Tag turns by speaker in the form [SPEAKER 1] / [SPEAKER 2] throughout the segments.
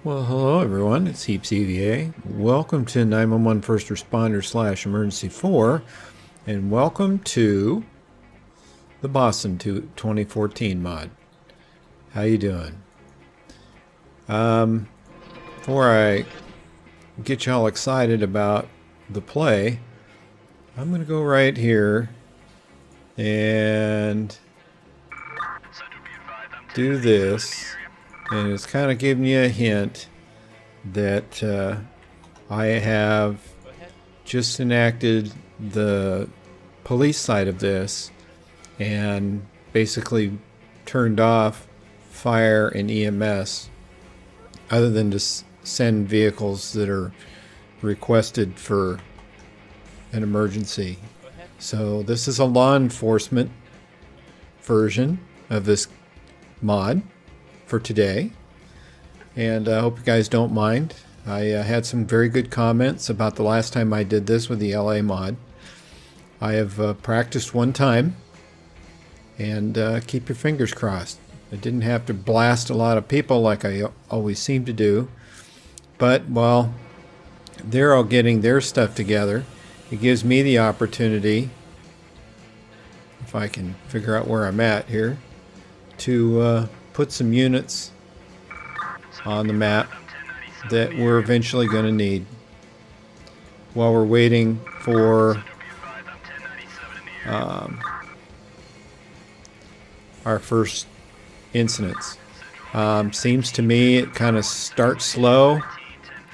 [SPEAKER 1] Well, hello everyone, it's HeapCVA. Welcome to 911 First Responder / Emergency 4, and welcome to the Boston 2014 mod. How you doing? Before I get y'all excited about the play, I'm going to go right here and do this. And it's kind of giving you a hint that I have just enacted the police side of this and basically turned off fire and EMS other than to send vehicles that are requested for an emergency. So this is a law enforcement version of this mod for today, and I hope you guys don't mind. I had some very good comments about the last time I did this with the LA mod. I have practiced one time, and keep your fingers crossed. I didn't have to blast a lot of people like I always seem to do, but while they're all getting their stuff together, it gives me the opportunity, if I can figure out where I'm at here, to put some units on the map that we're eventually going to need while we're waiting for our first incidents. Seems to me it kind of starts slow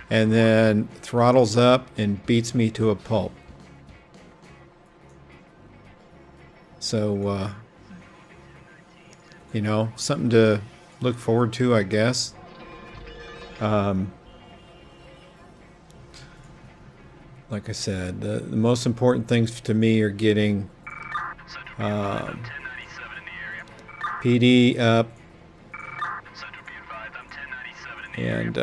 [SPEAKER 1] and then throttles up and beats me to a pulp. So you know, something to look forward to, I guess. Like I said, the most important things to me are getting PD up and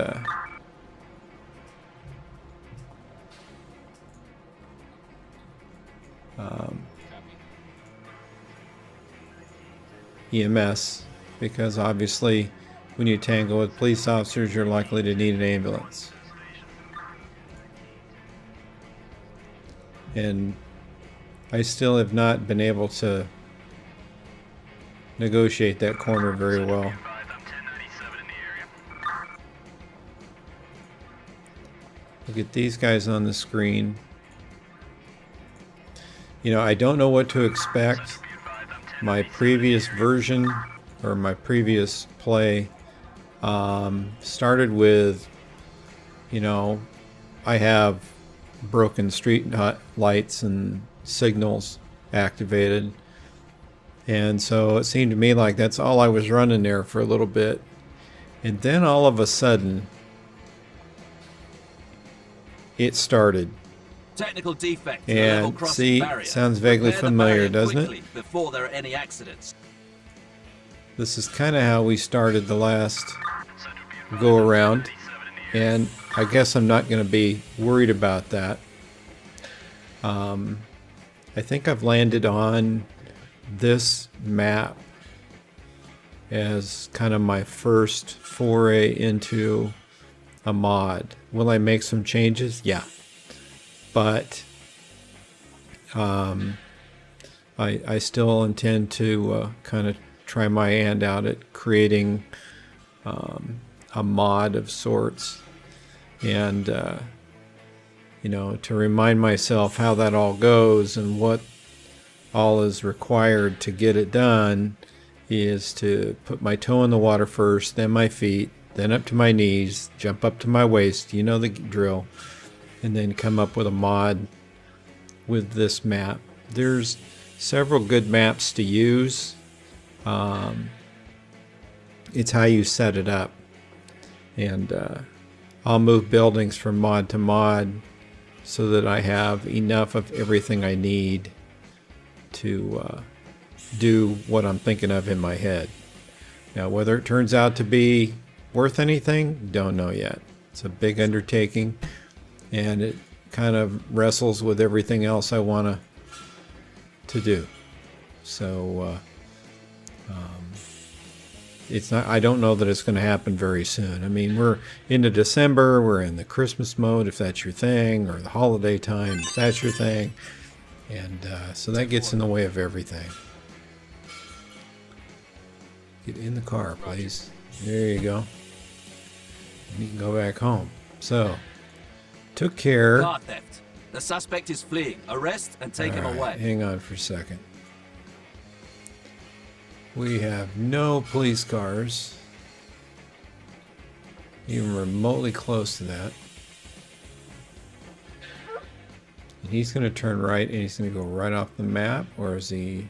[SPEAKER 1] EMS, because obviously when you tangle with police officers, you're likely to need an ambulance. And I still have not been able to negotiate that corner very well. Look at these guys on the screen. You know, I don't know what to expect. My previous version, or my previous play, started with, you know, I have broken street lights and signals activated, and so it seemed to me like that's all I was running there for a little bit, and then all of a sudden it started.
[SPEAKER 2] Technical defect.
[SPEAKER 1] And see, sounds vaguely familiar, doesn't it?
[SPEAKER 2] Before there are any accidents.
[SPEAKER 1] This is kind of how we started the last go around, and I guess I'm not going to be worried about that. I think I've landed on this map as kind of my first foray into a mod. Will I make some changes? Yeah. But I still intend to kind of try my hand out at creating a mod of sorts, and you know, to remind myself how that all goes and what all is required to get it done is to put my toe in the water first, then my feet, then up to my knees, jump up to my waist, you know the drill, and then come up with a mod with this map. There's several good maps to use. It's how you set it up. And I'll move buildings from mod to mod so that I have enough of everything I need to do what I'm thinking of in my head. Now, whether it turns out to be worth anything, don't know yet. It's a big undertaking, and it kind of wrestles with everything else I want to do. So it's not. I don't know that it's going to happen very soon. I mean, we're into December. We're in the Christmas mode, if that's your thing, or the holiday time, if that's your thing, and so that gets in the way of everything. Get in the car, please. There you go. You can go back home. So, took care.
[SPEAKER 2] Car theft. The suspect is fleeing. Arrest and take him away.
[SPEAKER 1] Hang on for a second. We have no police cars, even remotely close to that. And he's going to turn right, and he's going to go right off the map, or is he?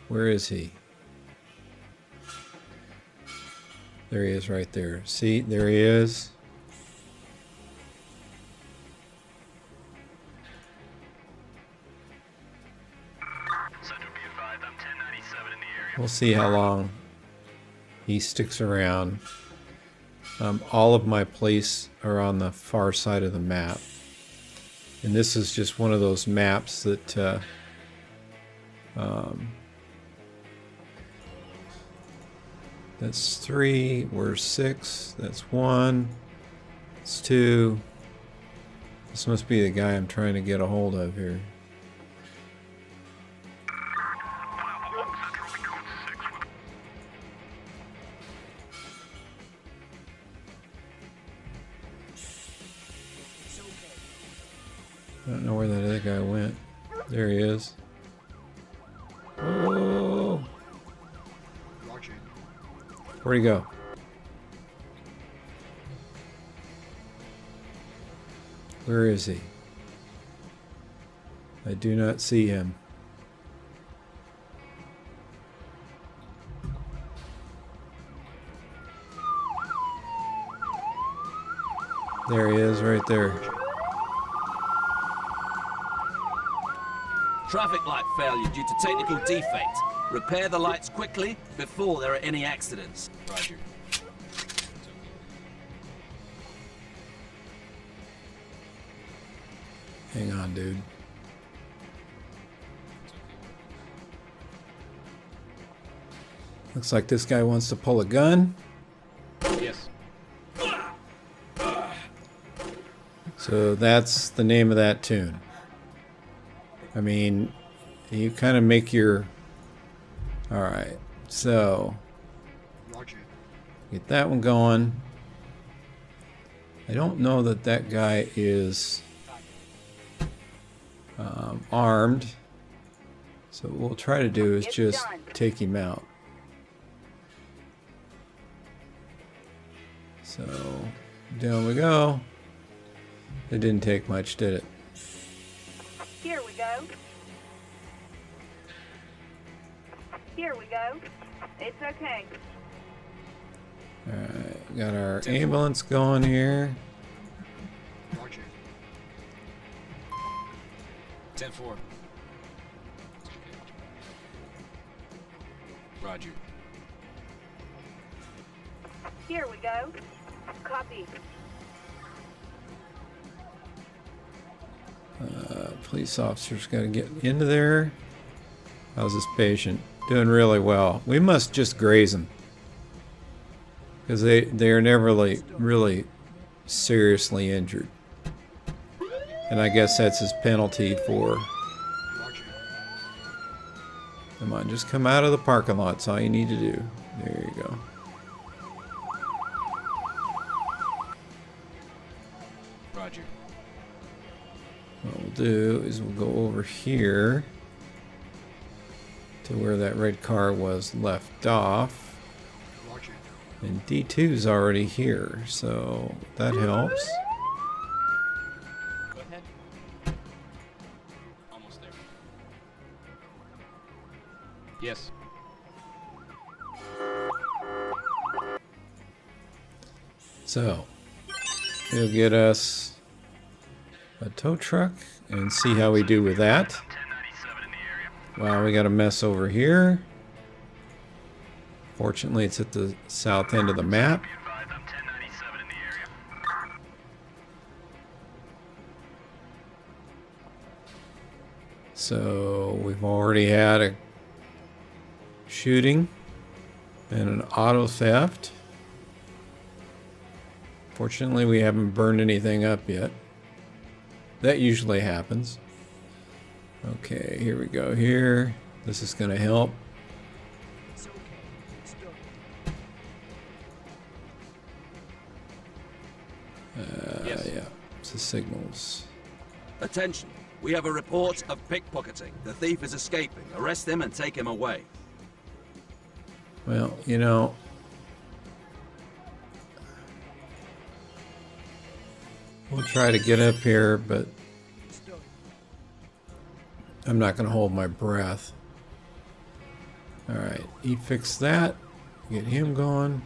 [SPEAKER 1] Where is he? There he is right there. See, there he is. We'll see how long he sticks around. All of my police are on the far side of the map. And this is just one of those maps that that's 3, we're 6, that's 1, it's 2. This must be the guy I'm trying to get a hold of here. I don't know where that other guy went. There he is. Oh! Where'd he go? Where is he? I do not see him. There he is, right there.
[SPEAKER 2] Traffic light failure due to technical defect. Repair the lights quickly before there are any accidents. Roger.
[SPEAKER 1] Hang on, dude. Looks like this guy wants to pull a gun.
[SPEAKER 2] Yes.
[SPEAKER 1] So that's the name of that tune. I mean, you kind of make your... Alright, so...
[SPEAKER 3] Roger.
[SPEAKER 1] Get that one going. I don't know that that guy is armed. So what we'll try to do is just take him out. So, down we go. It didn't take much, did it?
[SPEAKER 4] Here we go. Here we go. It's okay.
[SPEAKER 1] Alright, got our ambulance going here.
[SPEAKER 3] Roger.
[SPEAKER 2] 10-4. Roger.
[SPEAKER 4] Here we go. Copy.
[SPEAKER 1] Police officer's got to get into there. How's this patient? Doing really well. We must just graze him. Because they are never really seriously injured. And I guess that's his penalty for...
[SPEAKER 3] Roger.
[SPEAKER 1] Come on, just come out of the parking lot. That's all you need to do. There you go.
[SPEAKER 2] Roger.
[SPEAKER 1] What we'll do is we'll go over here to where that red car was left off.
[SPEAKER 3] Roger.
[SPEAKER 1] And D2's already here, so that helps.
[SPEAKER 2] Go ahead. Almost there. Yes.
[SPEAKER 1] So, he'll get us a tow truck and see how we do with that. Wow, we got a mess over here. Fortunately, it's at the south end of the map. So, we've already had a shooting. And an auto theft. Fortunately, we haven't burned anything up yet. That usually happens. Okay, here we go here. This is going to help. Yeah, it's the signals.
[SPEAKER 2] Attention. We have a report of pickpocketing. The thief is escaping. Arrest him and take him away.
[SPEAKER 1] Well, you know, we'll try to get up here, but I'm not going to hold my breath. All right, he fixed that. Get him going.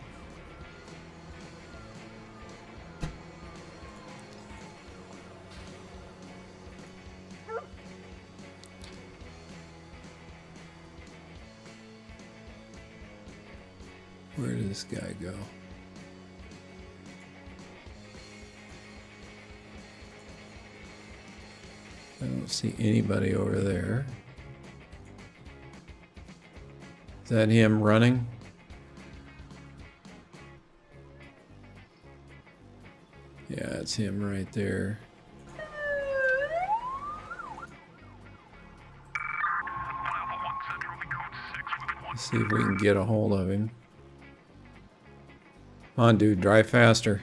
[SPEAKER 1] Where did this guy go? I don't see anybody over there. Is that him running? Yeah, it's him right there. Let's see if we can get a hold of him. Come on, dude, drive faster.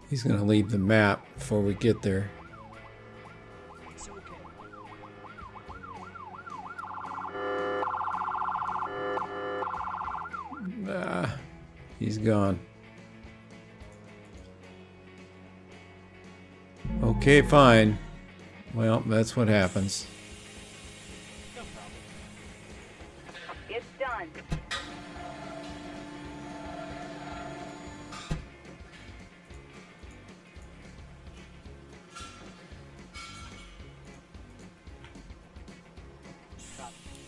[SPEAKER 1] He's going to leave the map before we get there. Ah, he's gone. Okay, fine. Well, that's what happens.
[SPEAKER 4] It's done.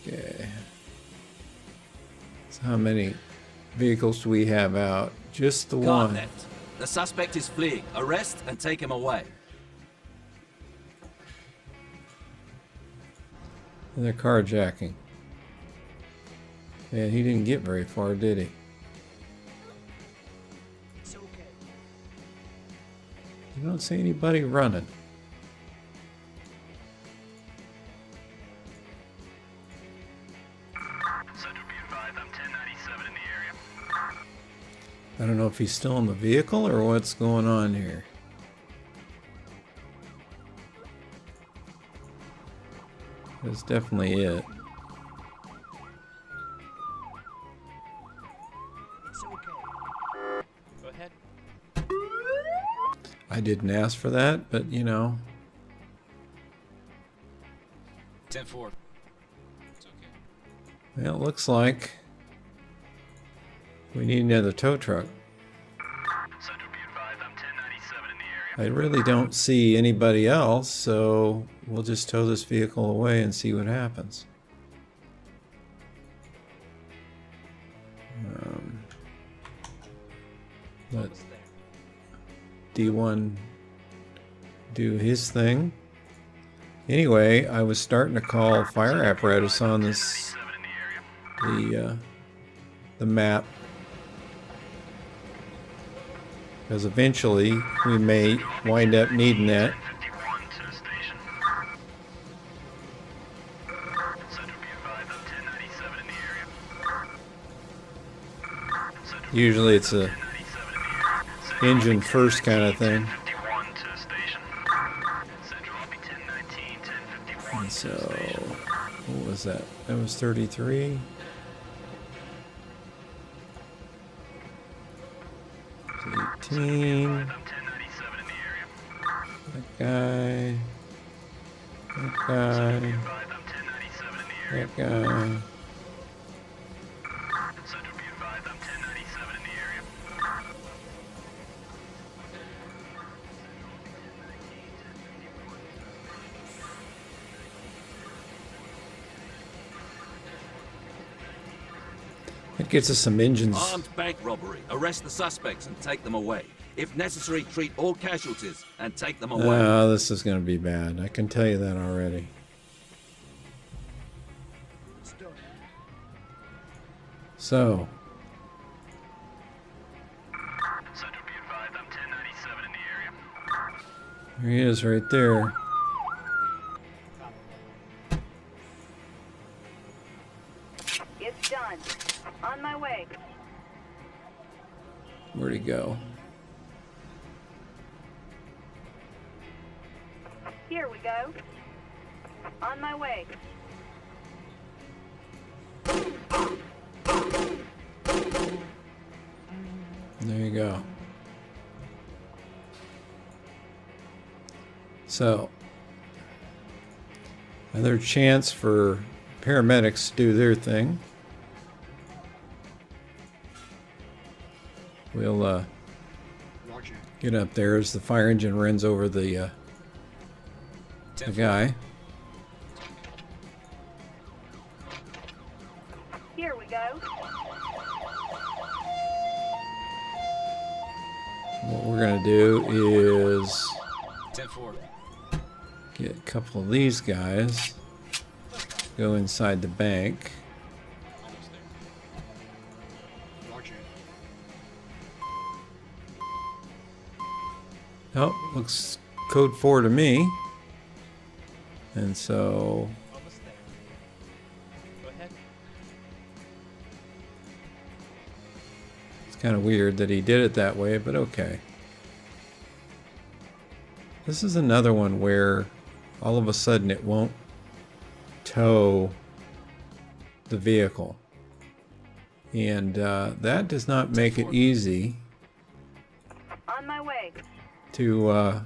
[SPEAKER 1] Okay. So how many vehicles do we have out? Just the one.
[SPEAKER 2] Guard left. The suspect is fleeing. Arrest and take him away.
[SPEAKER 1] And they're carjacking. And he didn't get very far, did he? You don't see anybody running. I don't know if he's still in the vehicle or what's going on here. That's definitely it.
[SPEAKER 5] Go ahead.
[SPEAKER 1] I didn't ask for that, but you know.
[SPEAKER 5] 10-4. It's okay.
[SPEAKER 1] Well, it looks like we need another tow truck. I really don't see anybody else, so we'll just tow this vehicle away and see what happens. Let D1 do his thing. Anyway, I was starting to call fire apparatus on this the map, because eventually we may wind up needing that. Usually it's a engine first kind of thing. And so, what was that? That was 33. It's 18. That guy. That guy. That guy. It gets us some engines.
[SPEAKER 2] Armed bank robbery. Arrest the suspects and take them away. If necessary, treat all casualties and take them away.
[SPEAKER 1] Oh, this is going to be bad. I can tell you that already. So. There he is right there.
[SPEAKER 4] It's done. On my way.
[SPEAKER 1] Where'd he go?
[SPEAKER 4] Here we go. On my way.
[SPEAKER 1] There you go. So, another chance for paramedics to do their thing. We'll
[SPEAKER 3] Roger.
[SPEAKER 1] get up there as the fire engine runs over the guy.
[SPEAKER 4] Here we go.
[SPEAKER 1] What we're gonna do is
[SPEAKER 5] 10-4.
[SPEAKER 1] get a couple of these guys, go inside the bank.
[SPEAKER 5] Almost there.
[SPEAKER 3] Roger.
[SPEAKER 1] Oh, looks code 4 to me. And so
[SPEAKER 5] Almost there. Go ahead.
[SPEAKER 1] it's kind of weird that he did it that way, but okay. This is another one where all of a sudden it won't tow the vehicle. And that does not make it easy
[SPEAKER 4] On my way.
[SPEAKER 1] to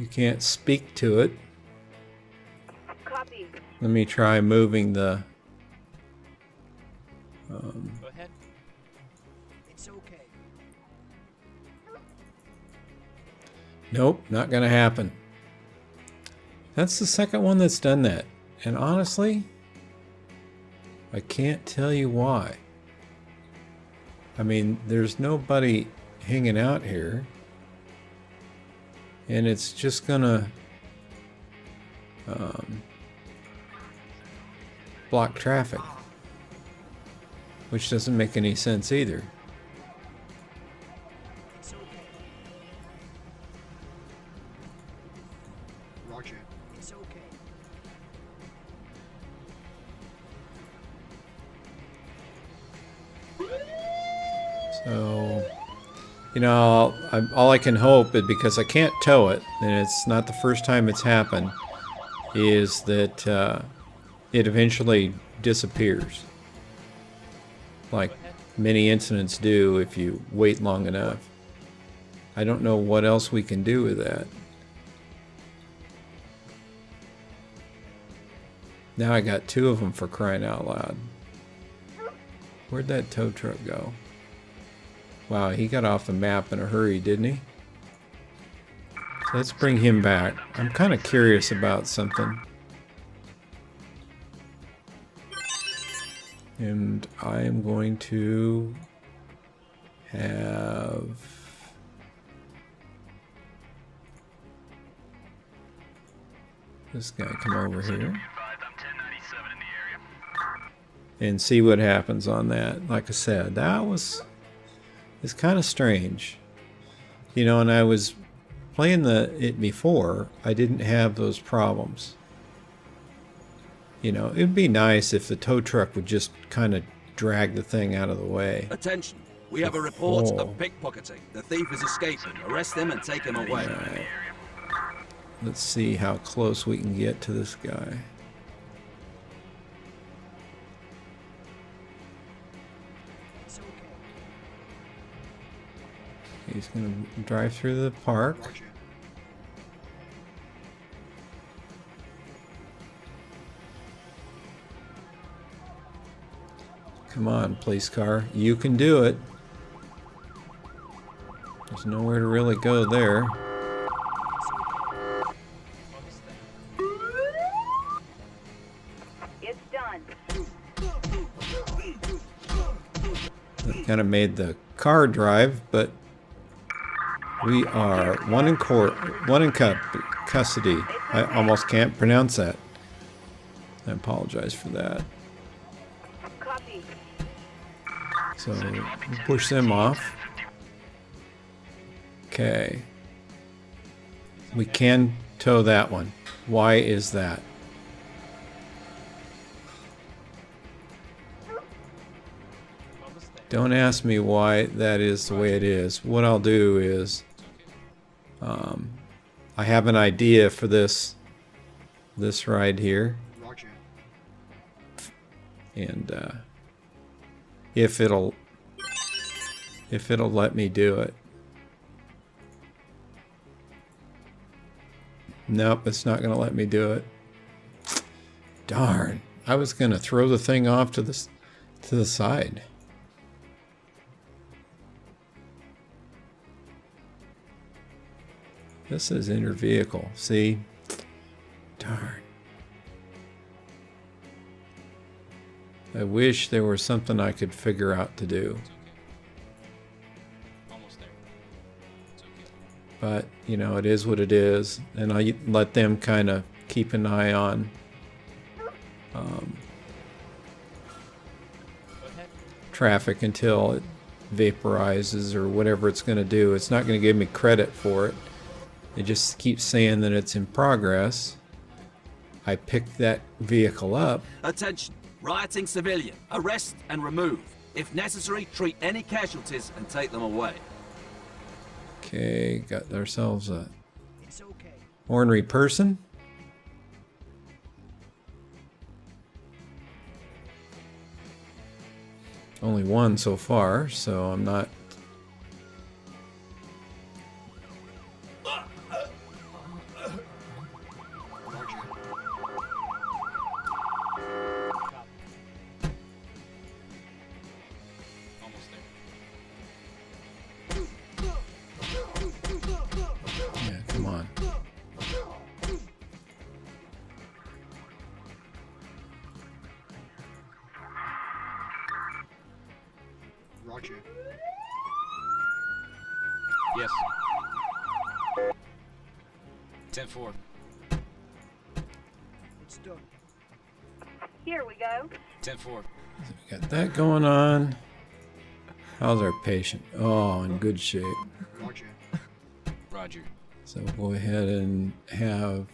[SPEAKER 1] you can't speak to it.
[SPEAKER 4] Copy.
[SPEAKER 1] Let me try moving the
[SPEAKER 5] Go ahead.
[SPEAKER 3] It's okay.
[SPEAKER 1] nope, not gonna happen. That's the second one that's done that. And honestly, I can't tell you why. I mean, there's nobody hanging out here. And it's just gonna block traffic. Which doesn't make any sense either.
[SPEAKER 3] It's okay. Roger. It's okay.
[SPEAKER 1] So, you know, all I can hope is, because I can't tow it, and it's not the first time it's happened, is that it eventually disappears. Like many incidents do if you wait long enough. I don't know what else we can do with that. Now I got two of them, for crying out loud. Where'd that tow truck go? Wow, he got off the map in a hurry, didn't he? So let's bring him back. I'm kind of curious about something. And I am going to have this guy come over here and see what happens on that. Like I said, it's kind of strange. You know, and I was playing it before, I didn't have those problems. You know, it'd be nice if the tow truck would just kind of drag the thing out of the way.
[SPEAKER 2] Attention. We have a report
[SPEAKER 1] Oh.
[SPEAKER 2] of pickpocketing. The thief is escaping. Arrest him and take him away.
[SPEAKER 1] Alright. Let's see how close we can get to this guy.
[SPEAKER 3] It's okay.
[SPEAKER 1] He's gonna drive through the park.
[SPEAKER 3] Roger.
[SPEAKER 1] Come on, police car. You can do it. There's nowhere to really go there.
[SPEAKER 5] Almost there.
[SPEAKER 1] kind of made the car drive, but we are one in custody. I almost can't pronounce that. I apologize for that.
[SPEAKER 4] Copy.
[SPEAKER 1] So push them off. Okay. We can tow that one. Why is that?
[SPEAKER 5] Almost there.
[SPEAKER 1] Don't ask me why that is the way it is. What I'll do is, I have an idea for this ride here,
[SPEAKER 3] Roger.
[SPEAKER 1] and if it'll let me do it. Nope, it's not going to let me do it. Darn! I was going to throw the thing off to the side. This is inner vehicle. See? Darn. I wish there was something I could figure out to do.
[SPEAKER 5] It's okay. Almost there. It's okay.
[SPEAKER 1] But, you know, it is what it is. And I let them kind of keep an eye on
[SPEAKER 5] Go ahead.
[SPEAKER 1] traffic until it vaporizes or whatever it's going to do. It's not going to give me credit for it. It just keeps saying that it's in progress. I picked that vehicle up.
[SPEAKER 2] Attention. Rioting civilian. Arrest and remove. If necessary, treat any casualties and take them away.
[SPEAKER 1] Okay, got ourselves a
[SPEAKER 3] It's okay.
[SPEAKER 1] ornery person. Only one so far, so I'm not...
[SPEAKER 5] Almost there.
[SPEAKER 1] Yeah, come on.
[SPEAKER 3] Roger.
[SPEAKER 5] Yes. 10-4.
[SPEAKER 3] It's done.
[SPEAKER 4] Here we go.
[SPEAKER 5] 10-4.
[SPEAKER 1] Got that going on. How's our patient? Oh, in good shape.
[SPEAKER 3] Roger.
[SPEAKER 5] Roger.
[SPEAKER 1] So we'll go ahead and have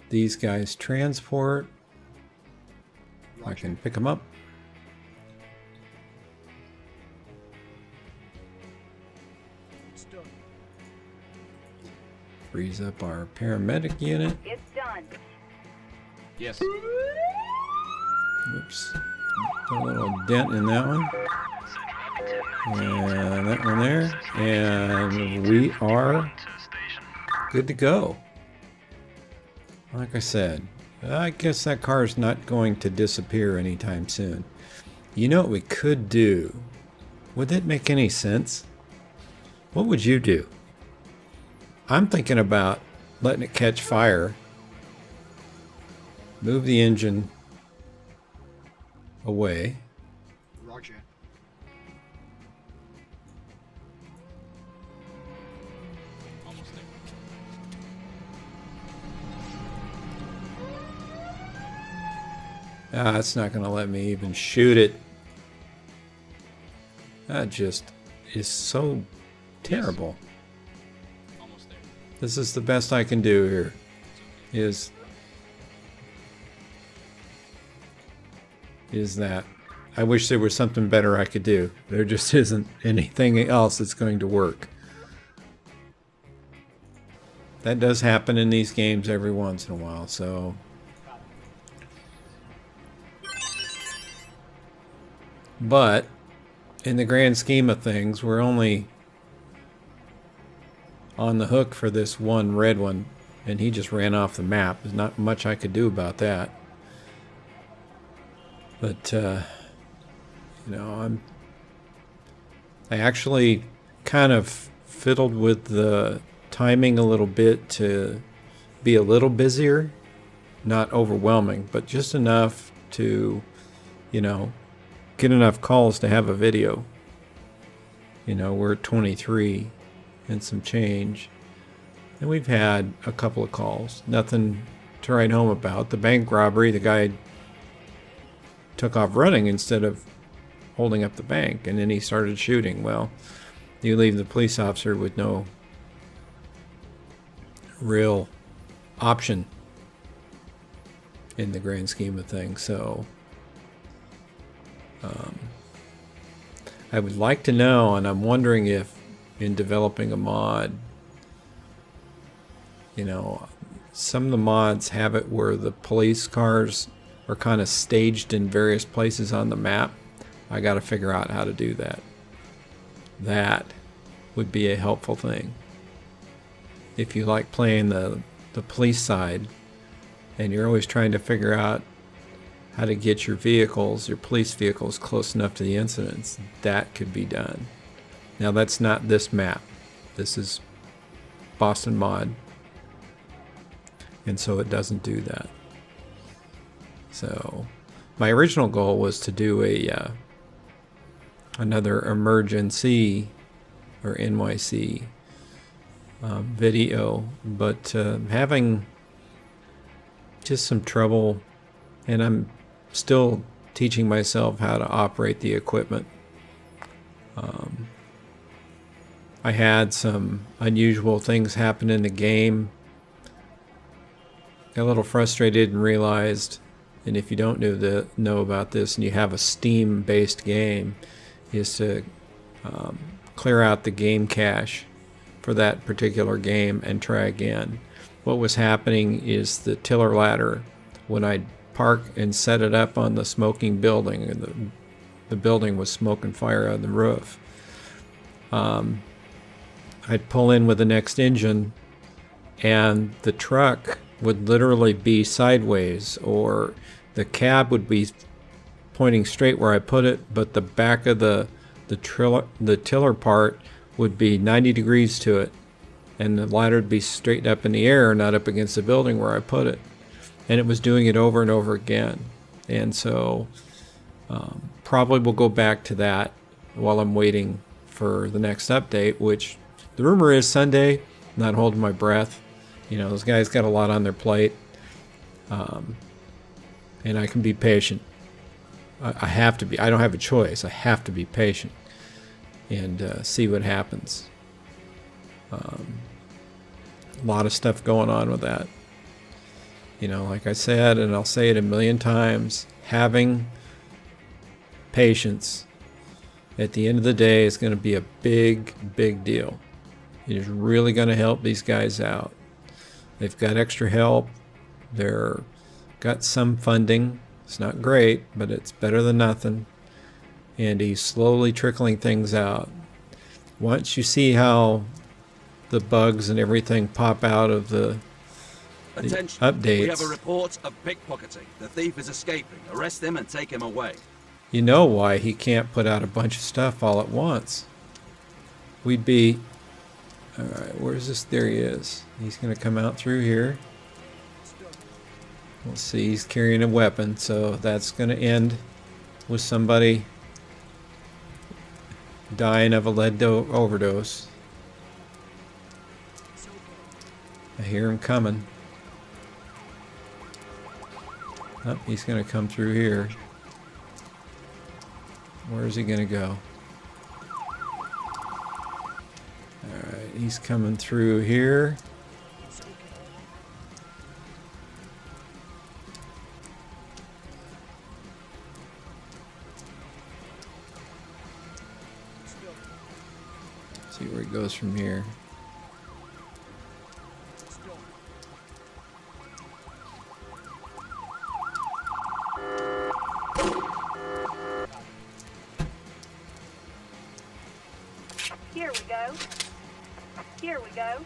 [SPEAKER 1] these guys transport. I
[SPEAKER 3] Roger.
[SPEAKER 1] can pick them up.
[SPEAKER 3] It's done.
[SPEAKER 1] Freeze up our paramedic unit.
[SPEAKER 4] It's done.
[SPEAKER 5] Yes.
[SPEAKER 1] Oops. Put a little dent in that one. And that one there. And we are good to go. Like I said, I guess that car is not going to disappear anytime soon. You know what we could do? Would that make any sense? What would you do? I'm thinking about letting it catch fire. Move the engine away.
[SPEAKER 3] Roger.
[SPEAKER 5] Almost there.
[SPEAKER 1] Ah, it's not going to let me even shoot it. That just is so terrible.
[SPEAKER 5] Almost there.
[SPEAKER 1] This is the best I can do here. Is that I wish there was something better I could do. There just isn't anything else that's going to work. That does happen in these games every once in a while, so but in the grand scheme of things, we're only on the hook for this one red one, and he just ran off the map. There's not much I could do about that. But, you know, I actually kind of fiddled with the timing a little bit to be a little busier, not overwhelming, but just enough to, you know, get enough calls to have a video. You know, we're at 23 and some change. And we've had a couple of calls. Nothing to write home about. The bank robbery, the guy took off running instead of holding up the bank, and then he started shooting. Well, you leave the police officer with no real option in the grand scheme of things. So I would like to know, and I'm wondering if in developing a mod, you know, some of the mods have it where the police cars are kind of staged in various places on the map. I got to figure out how to do that. That would be a helpful thing. If you like playing the police side and you're always trying to figure out how to get your vehicles, your police vehicles, close enough to the incidents, that could be done. Now that's not this map. This is Boston Mod. And so it doesn't do that. So my original goal was to do a another emergency or NYC video, but having just some trouble, and I'm still teaching myself how to operate the equipment. I had some unusual things happen in the game. Got a little frustrated and realized, and if you don't know about this and you have a Steam-based game, is to clear out the game cache for that particular game and try again. What was happening is the tiller ladder, when I'd park and set it up on the smoking building, and the building was smoke and fire on the roof, I'd pull in with the next engine and the truck would literally be sideways, or the cab would be pointing straight where I put it, but the back of the tiller part would be 90 degrees to it, and the ladder would be straight up in the air, not up against the building where I put it. And it was doing it over and over again. And so probably we'll go back to that while I'm waiting for the next update, which the rumor is Sunday. I'm not holding my breath. You know, those guys got a lot on their plate. And I can be patient. I have to be. I don't have a choice. I have to be patient and see what happens. A lot of stuff going on with that. You know, like I said, and I'll say it a million times, having patience at the end of the day is going to be a big, big deal. It is really going to help these guys out. They've got extra help. They're got some funding. It's not great, but it's better than nothing. And he's slowly trickling things out. Once you see how the bugs and everything pop out of the
[SPEAKER 2] Attention.
[SPEAKER 1] updates,
[SPEAKER 2] We have a report of pickpocketing. The thief is escaping. Arrest him and take him away.
[SPEAKER 1] you know why he can't put out a bunch of stuff all at once. We'd be... Alright, where's this? There he is. He's going to come out through here. We'll see, he's carrying a weapon, so that's going to end with somebody dying of a lead overdose. I hear him coming. Oh, he's going to come through here. Where's he going to go? Alright, he's coming through here. See where he goes from here.
[SPEAKER 4] Here we go. Here we go.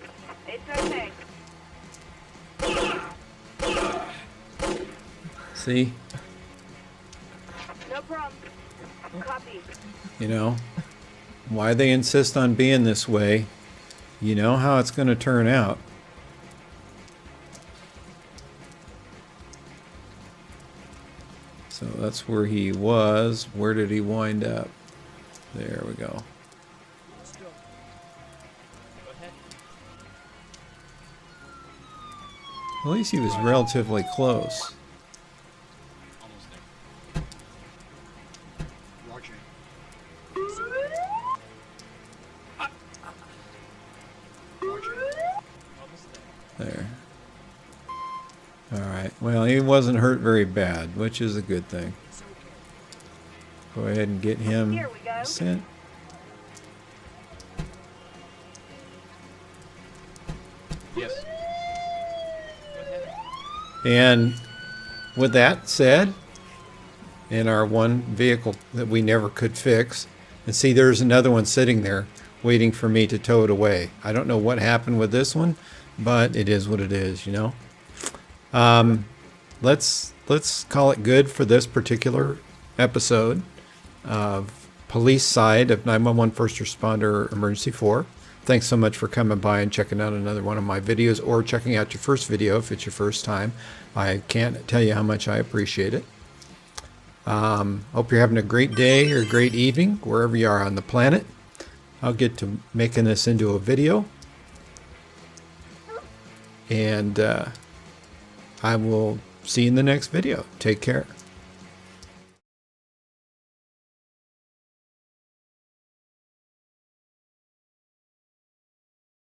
[SPEAKER 4] It's okay.
[SPEAKER 1] See?
[SPEAKER 4] No problem. Copy.
[SPEAKER 1] You know, why they insist on being this way, you know how it's going to turn out. So that's where he was. Where did he wind up? There we go.
[SPEAKER 3] It's done.
[SPEAKER 5] Go ahead.
[SPEAKER 1] At least he was relatively close.
[SPEAKER 5] Almost there.
[SPEAKER 3] Roger. Roger.
[SPEAKER 5] Almost there.
[SPEAKER 1] There. Alright, well, he wasn't hurt very bad, which is a good thing.
[SPEAKER 3] It's okay.
[SPEAKER 1] Go ahead and get him
[SPEAKER 4] Here we go.
[SPEAKER 1] sent.
[SPEAKER 5] Yes. Go ahead.
[SPEAKER 1] And with that said, in our one vehicle that we never could fix, and see there's another one sitting there waiting for me to tow it away. I don't know what happened with this one, but it is what it is, you know. Let's call it good for this particular episode of Police Side of 911 First Responder Emergency 4. Thanks so much for coming by and checking out another one of my videos, or checking out your first video if it's your first time. I can't tell you how much I appreciate it. Hope you're having a great day or a great evening wherever you are on the planet. I'll get to making this into a video, and I will see you in the next video. Take care.